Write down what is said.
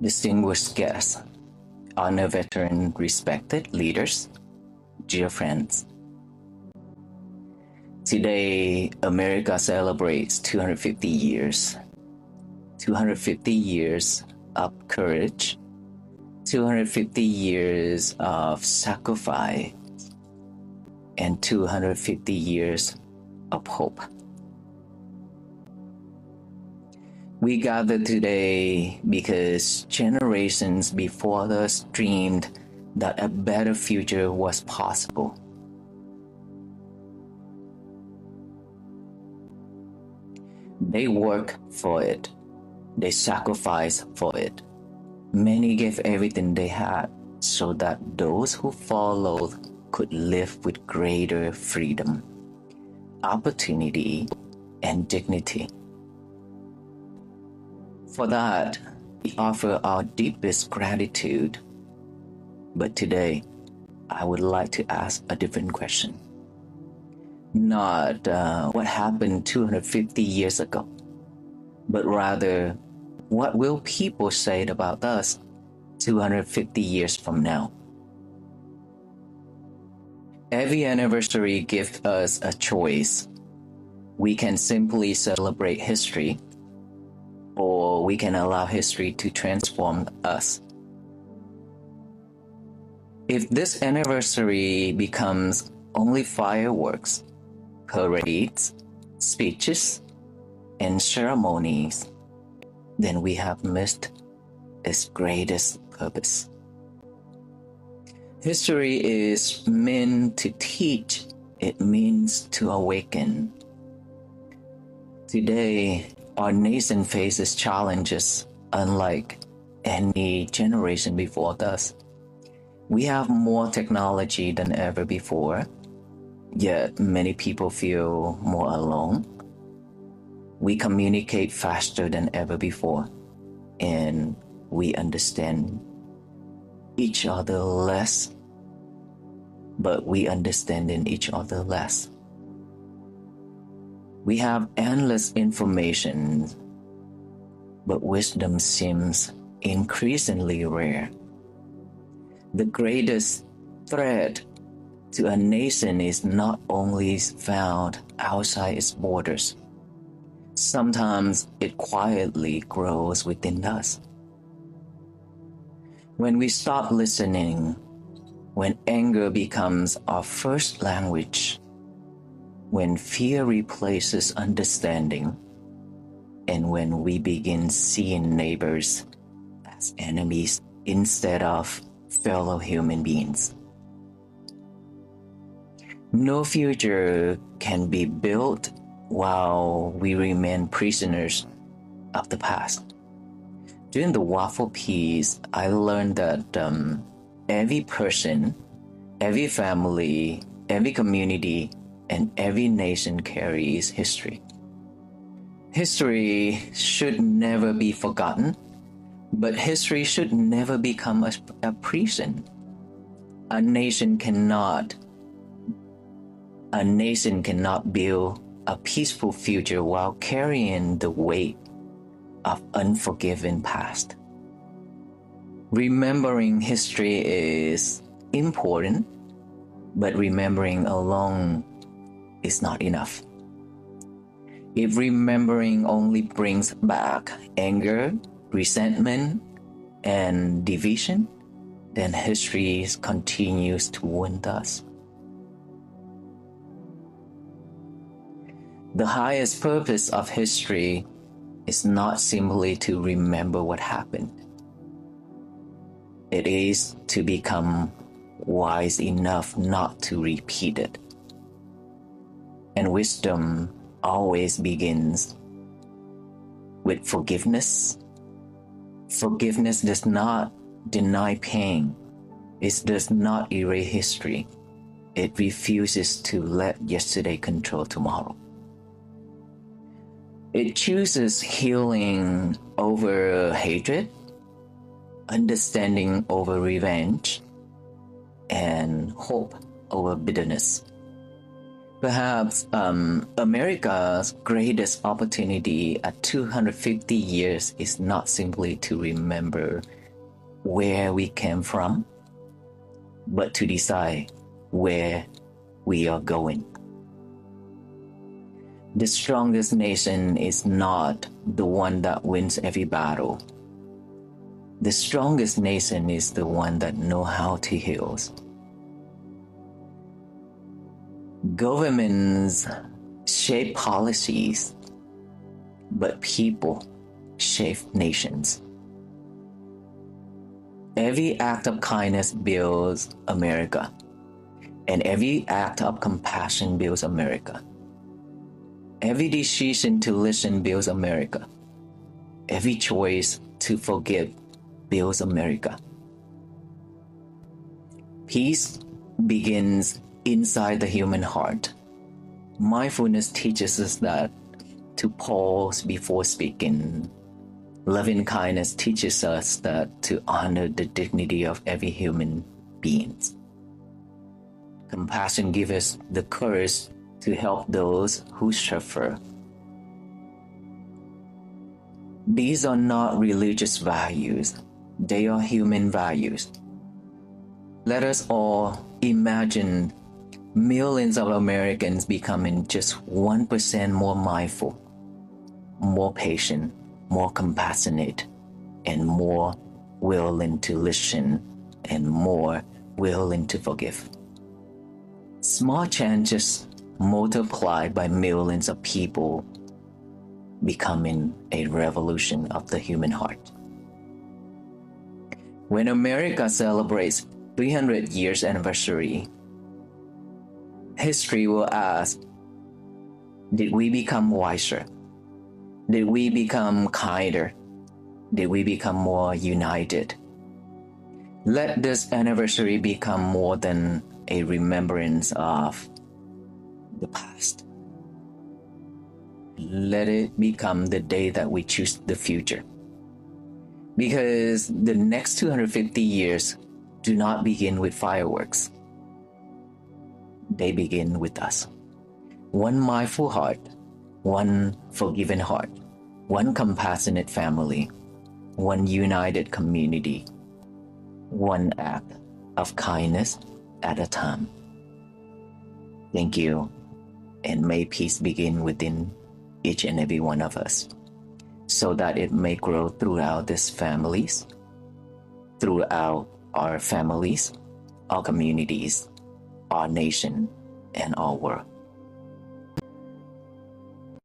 distinguished guests, honor veteran respected leaders, dear friends. Today, America celebrates 250 years. 250 years of courage, 250 years of sacrifice, and 250 years of hope. We gather today because generations before us dreamed that a better future was possible. They worked for it. They sacrificed for it. Many gave everything they had so that those who followed could live with greater freedom, opportunity, and dignity. For that, we offer our deepest gratitude. But today, I would like to ask a different question. Not what happened 250 years ago, but rather, what will people say about us 250 years from now? Every anniversary gives us a choice. We can simply celebrate history, or we can allow history to transform us. If this anniversary becomes only fireworks, parades, speeches, and ceremonies, then we have missed its greatest purpose. History is meant to teach, it means to awaken. Today, our nation faces challenges unlike any generation before us. We have more technology than ever before, yet many people feel more alone. We communicate faster than ever before, and we understand each other less, but we understand in each other less. We have endless information, but wisdom seems increasingly rare. The greatest threat to a nation is not only found outside its borders. Sometimes it quietly grows within us. When we stop listening, when anger becomes our first language, when fear replaces understanding, and when we begin seeing neighbors as enemies instead of fellow human beings. No future can be built while we remain prisoners of the past. During the Waffle Peace, I learned that every person, every family, every community, and every nation carries history. History should never be forgotten, but history should never become a prison. A nation cannot build a peaceful future while carrying the weight of unforgiven past. Remembering history is important, but remembering alone is not enough. If remembering only brings back anger, resentment, and division, then history continues to wound us. The highest purpose of history is not simply to remember what happened. It is to become wise enough not to repeat it. And wisdom always begins with forgiveness. Forgiveness does not deny pain. It does not erase history. It refuses to let yesterday control tomorrow. It chooses healing over hatred, understanding over revenge, and hope over bitterness. Perhaps America's greatest opportunity at 250 years is not simply to remember where we came from, but to decide where we are going. The strongest nation is not the one that wins every battle. The strongest nation is the one that knows how to heal. Governments shape policies, but people shape nations. Every act of kindness builds America, and every act of compassion builds America. Every decision to listen builds America. Every choice to forgive builds America. Peace begins inside the human heart. Mindfulness teaches us that to pause before speaking. Loving kindness teaches us that to honor the dignity of every human being. Compassion gives us the courage to help those who suffer. These are not religious values, they are human values. Let us all imagine millions of Americans becoming just 1% more mindful, more patient, more compassionate, and more willing to listen, and more willing to forgive. Small changes multiplied by millions of people becoming a revolution of the human heart. When America celebrates 300 years anniversary, history will ask, did we become wiser? Did we become kinder? Did we become more united? Let this anniversary become more than a remembrance of the past. Let it become the day that we choose the future. Because the next 250 years do not begin with fireworks. They begin with us. One mindful heart, one forgiving heart, one compassionate family, one united community, one act of kindness at a time. Thank you, and may peace begin within each and every one of us, so that it may grow throughout these families, throughout our families, our communities, our nation, and our world.